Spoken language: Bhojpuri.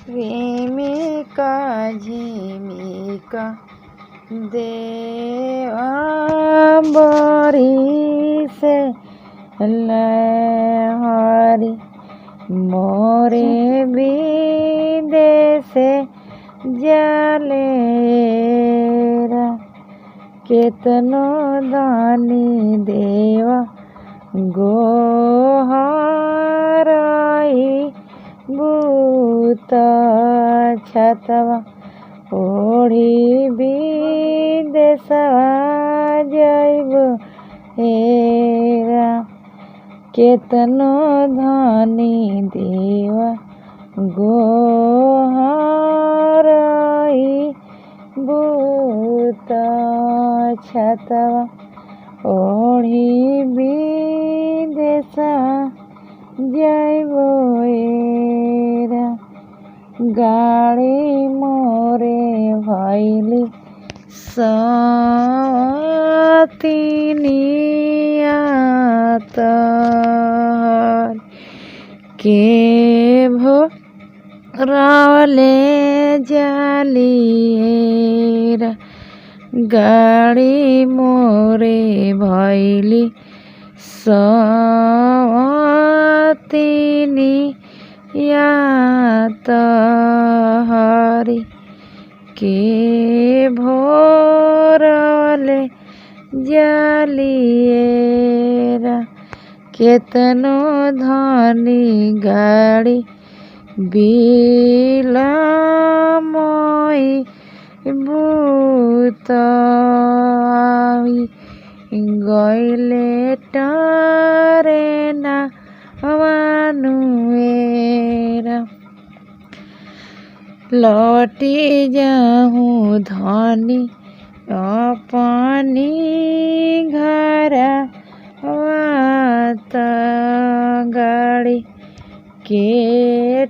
प्रेमिका झिमिका देवा बरिसे लहरी मोरे विदेशे जलेरा केतनो दानी देवा गोहराई भूत छतवा ओढ़ी विदेशवा जैब हेरा केतनो धनी देवा गोहराई भूत छतवा ओढ़ी विदेशवा जैब हेरा गाड़ी मोरे भैली सतिनिया तहर के भोरावले जालिएरा गाड़ी मोरे भैली सतिनिया तहरी के भोरले जलिएरा केतनो धनी गाड़ी बिलमोई भूताई गइले टरेना मानुएरा लौटी जाऊँ धनी अपनी घर वात गाड़ी के